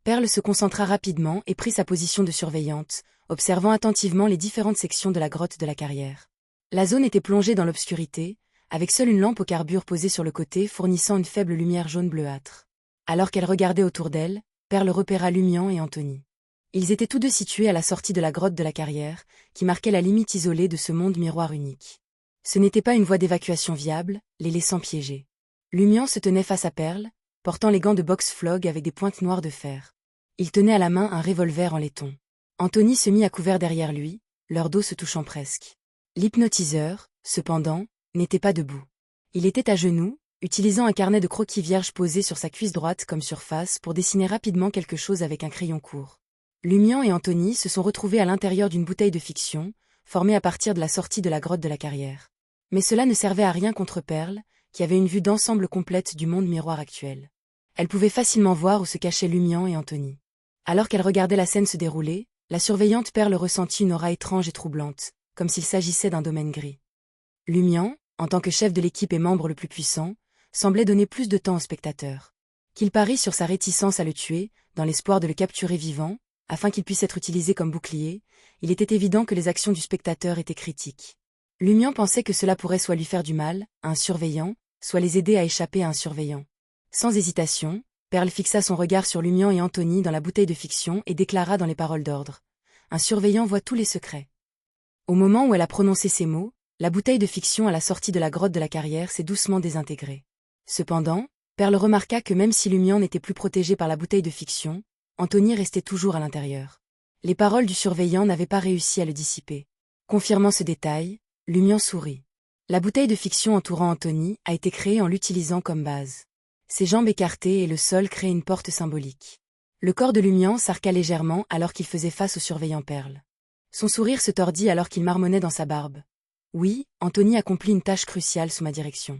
Perle se concentra rapidement et prit sa position de surveillante, observant attentivement les différentes sections de la grotte de la carrière. La zone était plongée dans l'obscurité, avec seule une lampe au carbure posée sur le côté fournissant une faible lumière jaune bleuâtre. Alors qu'elle regardait autour d'elle, Perle repéra Lumian et Anthony. Ils étaient tous deux situés à la sortie de la grotte de la carrière, qui marquait la limite isolée de ce monde miroir unique. Ce n'était pas une voie d'évacuation viable, les laissant piégés. Lumian se tenait face à Perle, portant les gants de boxe Flog avec des pointes noires de fer. Il tenait à la main un revolver en laiton. Anthony se mit à couvert derrière lui, leurs dos se touchant presque. L'hypnotiseur, cependant, n'était pas debout. Il était à genoux, utilisant un carnet de croquis vierge posé sur sa cuisse droite comme surface pour dessiner rapidement quelque chose avec un crayon court. Lumian et Anthony se sont retrouvés à l'intérieur d'une bouteille de fiction, formée à partir de la sortie de la grotte de la carrière. Mais cela ne servait à rien contre Perle, qui avait une vue d'ensemble complète du monde miroir actuel. Elle pouvait facilement voir où se cachaient Lumian et Anthony. Alors qu'elle regardait la scène se dérouler, la surveillante Perle ressentit une aura étrange et troublante, comme s'il s'agissait d'un domaine gris. Lumian, en tant que chef de l'équipe et membre le plus puissant, semblait donner plus de temps au spectateur. Qu'il parie sur sa réticence à le tuer, dans l'espoir de le capturer vivant, afin qu'il puisse être utilisé comme bouclier, il était évident que les actions du spectateur étaient critiques. Lumian pensait que cela pourrait soit lui faire du mal, à un surveillant, soit les aider à échapper à un surveillant. Sans hésitation, Perle fixa son regard sur Lumian et Anthony dans la bouteille de fiction et déclara dans les paroles d'ordre. Un surveillant voit tous les secrets. Au moment où elle a prononcé ces mots, la bouteille de fiction à la sortie de la grotte de la carrière s'est doucement désintégrée. Cependant, Perle remarqua que même si Lumian n'était plus protégé par la bouteille de fiction, Anthony restait toujours à l'intérieur. Les paroles du surveillant n'avaient pas réussi à le dissiper. Confirmant ce détail, Lumian sourit. La bouteille de fiction entourant Anthony a été créée en l'utilisant comme base. Ses jambes écartées et le sol créaient une porte symbolique. Le corps de Lumian s'arqua légèrement alors qu'il faisait face au surveillant Perle. Son sourire se tordit alors qu'il marmonnait dans sa barbe. Oui, Anthony accomplit une tâche cruciale sous ma direction.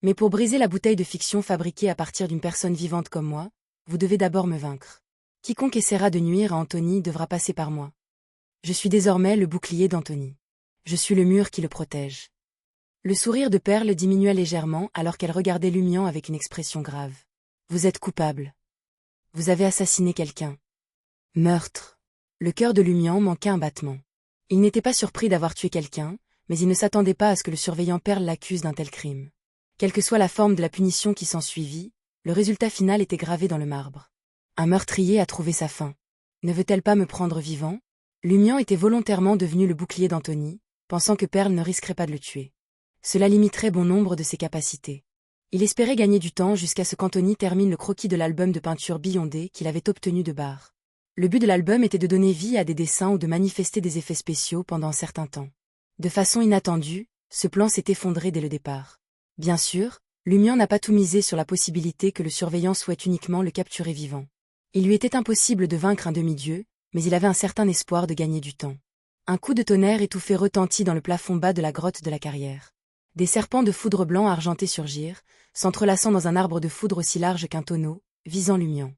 Mais pour briser la bouteille de fiction fabriquée à partir d'une personne vivante comme moi, vous devez d'abord me vaincre. Quiconque essaiera de nuire à Anthony devra passer par moi. Je suis désormais le bouclier d'Anthony. Je suis le mur qui le protège. Le sourire de Perle diminua légèrement alors qu'elle regardait Lumian avec une expression grave. Vous êtes coupable. Vous avez assassiné quelqu'un. Meurtre. Le cœur de Lumian manqua un battement. Il n'était pas surpris d'avoir tué quelqu'un, mais il ne s'attendait pas à ce que le surveillant Perle l'accuse d'un tel crime. Quelle que soit la forme de la punition qui s'ensuivit, le résultat final était gravé dans le marbre. Un meurtrier a trouvé sa fin. Ne veut-elle pas me prendre vivant? Lumian était volontairement devenu le bouclier d'Anthony, pensant que Perle ne risquerait pas de le tuer. Cela limiterait bon nombre de ses capacités. Il espérait gagner du temps jusqu'à ce qu'Anthony termine le croquis de l'album de peinture Beyondé qu'il avait obtenu de Barr. Le but de l'album était de donner vie à des dessins ou de manifester des effets spéciaux pendant un certain temps. De façon inattendue, ce plan s'est effondré dès le départ. Bien sûr, Lumian n'a pas tout misé sur la possibilité que le surveillant souhaite uniquement le capturer vivant. Il lui était impossible de vaincre un demi-dieu, mais il avait un certain espoir de gagner du temps. Un coup de tonnerre étouffé retentit dans le plafond bas de la grotte de la carrière. Des serpents de foudre blanc argenté surgirent, s'entrelaçant dans un arbre de foudre aussi large qu'un tonneau, visant Lumian.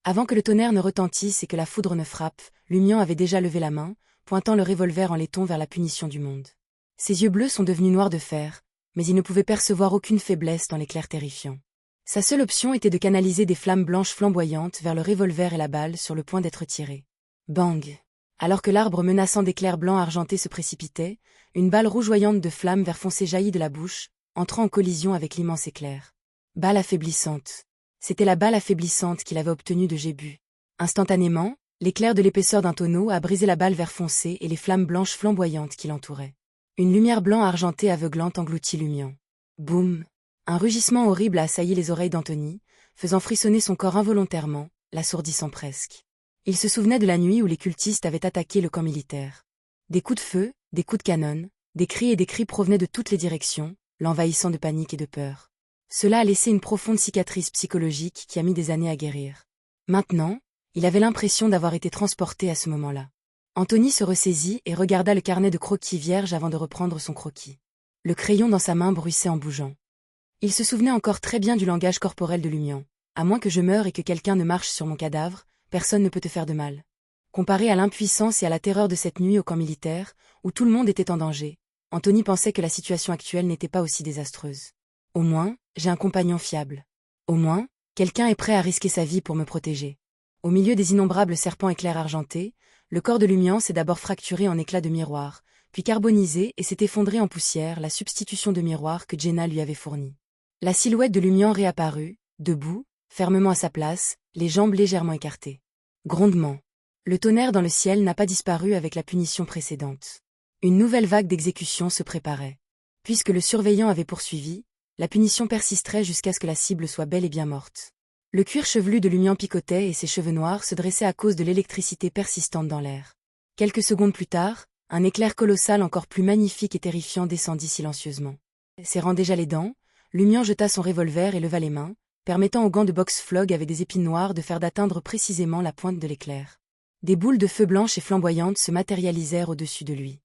Avant que le tonnerre ne retentisse et que la foudre ne frappe, Lumian avait déjà levé la main, pointant le revolver en laiton vers la punition du monde. Ses yeux bleus sont devenus noirs de fer, mais il ne pouvait percevoir aucune faiblesse dans l'éclair terrifiant. Sa seule option était de canaliser des flammes blanches flamboyantes vers le revolver et la balle sur le point d'être tirée. Bang! Alors que l'arbre menaçant d'éclairs blancs argentés se précipitait, une balle rougeoyante de flammes vert foncé jaillit de la bouche, entrant en collision avec l'immense éclair. Balle affaiblissante. C'était la balle affaiblissante qu'il avait obtenue de Jébu. Instantanément, l'éclair de l'épaisseur d'un tonneau a brisé la balle vert foncé et les flammes blanches flamboyantes qui l'entouraient. Une lumière blanc argentée aveuglante engloutit Lumian. Boum! Un rugissement horrible a assailli les oreilles d'Anthony, faisant frissonner son corps involontairement, l'assourdissant presque. Il se souvenait de la nuit où les cultistes avaient attaqué le camp militaire. Des coups de feu, des coups de canon, des cris provenaient de toutes les directions, l'envahissant de panique et de peur. Cela a laissé une profonde cicatrice psychologique qui a mis des années à guérir. Maintenant, il avait l'impression d'avoir été transporté à ce moment-là. Anthony se ressaisit et regarda le carnet de croquis vierge avant de reprendre son croquis. Le crayon dans sa main bruissait en bougeant. Il se souvenait encore très bien du langage corporel de Lumian. À moins que je meure et que quelqu'un ne marche sur mon cadavre, personne ne peut te faire de mal. Comparé à l'impuissance et à la terreur de cette nuit au camp militaire, où tout le monde était en danger, Anthony pensait que la situation actuelle n'était pas aussi désastreuse. Au moins, j'ai un compagnon fiable. Au moins, quelqu'un est prêt à risquer sa vie pour me protéger. Au milieu des innombrables serpents éclairs argentés, le corps de Lumian s'est d'abord fracturé en éclats de miroir, puis carbonisé et s'est effondré en poussière, la substitution de miroir que Jenna lui avait fournie. La silhouette de Lumian réapparut, debout, fermement à sa place, les jambes légèrement écartées. Grondement. Le tonnerre dans le ciel n'a pas disparu avec la punition précédente. Une nouvelle vague d'exécution se préparait. Puisque le surveillant avait poursuivi, la punition persisterait jusqu'à ce que la cible soit bel et bien morte. Le cuir chevelu de Lumian picotait et ses cheveux noirs se dressaient à cause de l'électricité persistante dans l'air. Quelques secondes plus tard, un éclair colossal encore plus magnifique et terrifiant descendit silencieusement. Serrant déjà les dents, Lumian jeta son revolver et leva les mains, permettant aux gants de boxe Flog avec des épines noires de faire d'atteindre précisément la pointe de l'éclair. Des boules de feu blanches et flamboyantes se matérialisèrent au-dessus de lui.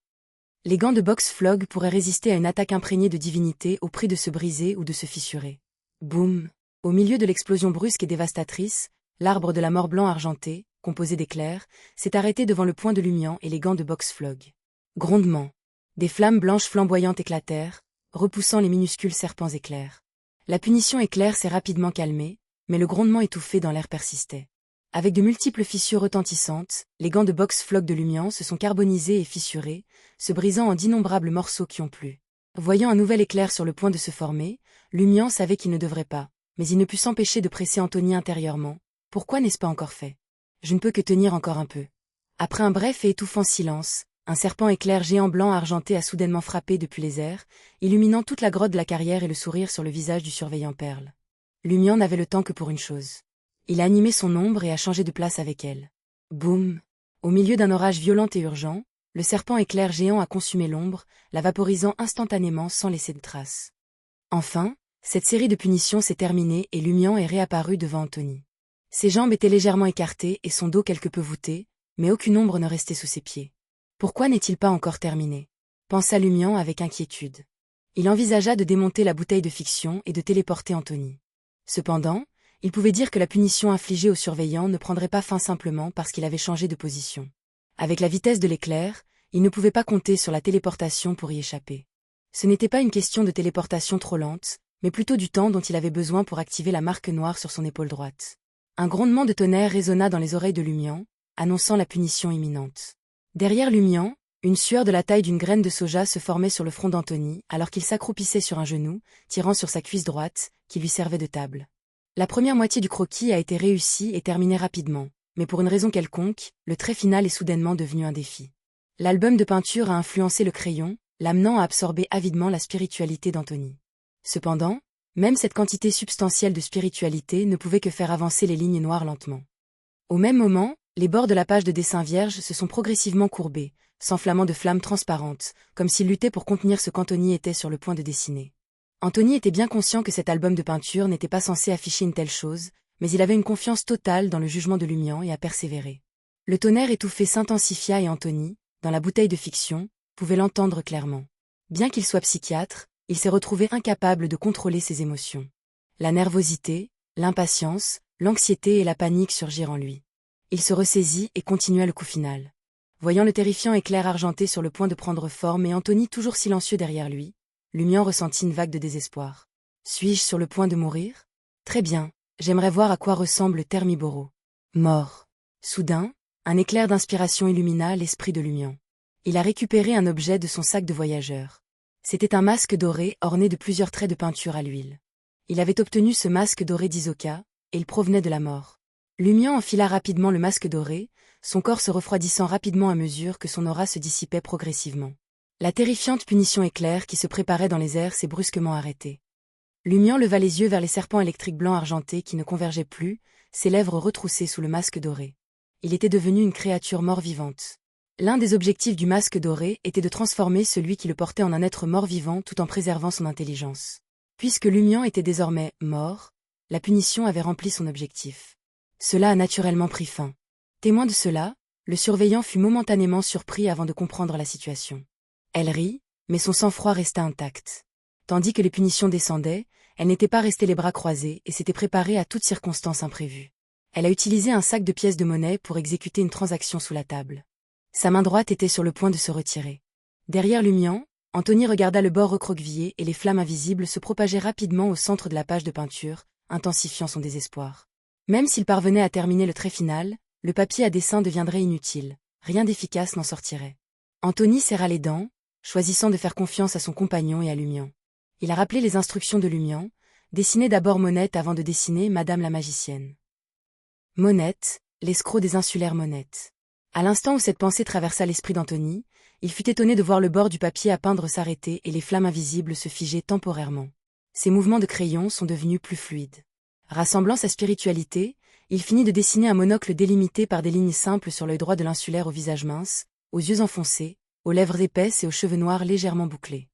Les gants de boxe Flog pourraient résister à une attaque imprégnée de divinité au prix de se briser ou de se fissurer. Boum! Au milieu de l'explosion brusque et dévastatrice, l'arbre de la mort blanc argenté, composé d'éclairs, s'est arrêté devant le poing de Lumian et les gants de boxe Flog. Grondement. Des flammes blanches flamboyantes éclatèrent, repoussant les minuscules serpents éclairs. La punition éclair s'est rapidement calmée, mais le grondement étouffé dans l'air persistait. Avec de multiples fissures retentissantes, les gants de boxe Flog de Lumian se sont carbonisés et fissurés, se brisant en d'innombrables morceaux qui ont plu. Voyant un nouvel éclair sur le point de se former, Lumian savait qu'il ne devrait pas, mais il ne put s'empêcher de presser Anthony intérieurement. Pourquoi n'est-ce pas encore fait? Je ne peux que tenir encore un peu. Après un bref et étouffant silence, un serpent éclair géant blanc argenté a soudainement frappé depuis les airs, illuminant toute la grotte de la carrière et le sourire sur le visage du surveillant Perle. Lumian n'avait le temps que pour une chose. Il a animé son ombre et a changé de place avec elle. Boum! Au milieu d'un orage violent et urgent, le serpent éclair géant a consumé l'ombre, la vaporisant instantanément sans laisser de traces. Enfin, cette série de punitions s'est terminée et Lumian est réapparu devant Anthony. Ses jambes étaient légèrement écartées et son dos quelque peu voûté, mais aucune ombre ne restait sous ses pieds. Pourquoi n'est-il pas encore terminé? Pensa Lumian avec inquiétude. Il envisagea de démonter la bouteille de fiction et de téléporter Anthony. Cependant, il pouvait dire que la punition infligée au surveillant ne prendrait pas fin simplement parce qu'il avait changé de position. Avec la vitesse de l'éclair, il ne pouvait pas compter sur la téléportation pour y échapper. Ce n'était pas une question de téléportation trop lente, mais plutôt du temps dont il avait besoin pour activer la marque noire sur son épaule droite. Un grondement de tonnerre résonna dans les oreilles de Lumian, annonçant la punition imminente. Derrière Lumian, une sueur de la taille d'une graine de soja se formait sur le front d'Anthony alors qu'il s'accroupissait sur un genou, tirant sur sa cuisse droite, qui lui servait de table. La première moitié du croquis a été réussie et terminée rapidement, mais pour une raison quelconque, le trait final est soudainement devenu un défi. L'album de peinture a influencé le crayon, l'amenant à absorber avidement la spiritualité d'Anthony. Cependant, même cette quantité substantielle de spiritualité ne pouvait que faire avancer les lignes noires lentement. Au même moment, les bords de la page de dessin vierge se sont progressivement courbés, s'enflammant de flammes transparentes, comme s'ils luttaient pour contenir ce qu'Anthony était sur le point de dessiner. Anthony était bien conscient que cet album de peinture n'était pas censé afficher une telle chose, mais il avait une confiance totale dans le jugement de Lumian et a persévéré. Le tonnerre étouffé s'intensifia et Anthony, dans la bouteille de fiction, pouvait l'entendre clairement. Bien qu'il soit psychiatre, il s'est retrouvé incapable de contrôler ses émotions. La nervosité, l'impatience, l'anxiété et la panique surgirent en lui. Il se ressaisit et continua le coup final. Voyant le terrifiant éclair argenté sur le point de prendre forme et Anthony toujours silencieux derrière lui, Lumian ressentit une vague de désespoir. Suis-je sur le point de mourir? Très bien, j'aimerais voir à quoi ressemble Termiboro. Mort. Soudain, un éclair d'inspiration illumina l'esprit de Lumian. Il a récupéré un objet de son sac de voyageur. C'était un masque doré orné de plusieurs traits de peinture à l'huile. Il avait obtenu ce masque doré d'Isoka, et il provenait de la mort. Lumian enfila rapidement le masque doré, son corps se refroidissant rapidement à mesure que son aura se dissipait progressivement. La terrifiante punition éclair qui se préparait dans les airs s'est brusquement arrêtée. Lumian leva les yeux vers les serpents électriques blancs argentés qui ne convergeaient plus, ses lèvres retroussées sous le masque doré. Il était devenu une créature mort-vivante. L'un des objectifs du masque doré était de transformer celui qui le portait en un être mort-vivant tout en préservant son intelligence. Puisque Lumian était désormais mort, la punition avait rempli son objectif. Cela a naturellement pris fin. Témoin de cela, le surveillant fut momentanément surpris avant de comprendre la situation. Elle rit, mais son sang-froid resta intact. Tandis que les punitions descendaient, elle n'était pas restée les bras croisés et s'était préparée à toute circonstance imprévue. Elle a utilisé un sac de pièces de monnaie pour exécuter une transaction sous la table. Sa main droite était sur le point de se retirer. Derrière Lumian, Anthony regarda le bord recroquevillé et les flammes invisibles se propageaient rapidement au centre de la page de peinture, intensifiant son désespoir. Même s'il parvenait à terminer le trait final, le papier à dessin deviendrait inutile, rien d'efficace n'en sortirait. Anthony serra les dents, choisissant de faire confiance à son compagnon et à Lumian. Il a rappelé les instructions de Lumian, dessiner d'abord Monette avant de dessiner Madame la magicienne. Monette, l'escroc des insulaires Monette. À l'instant où cette pensée traversa l'esprit d'Anthony, il fut étonné de voir le bord du papier à peindre s'arrêter et les flammes invisibles se figer temporairement. Ses mouvements de crayon sont devenus plus fluides. Rassemblant sa spiritualité, il finit de dessiner un monocle délimité par des lignes simples sur l'œil droit de l'insulaire au visage mince, aux yeux enfoncés, aux lèvres épaisses et aux cheveux noirs légèrement bouclés.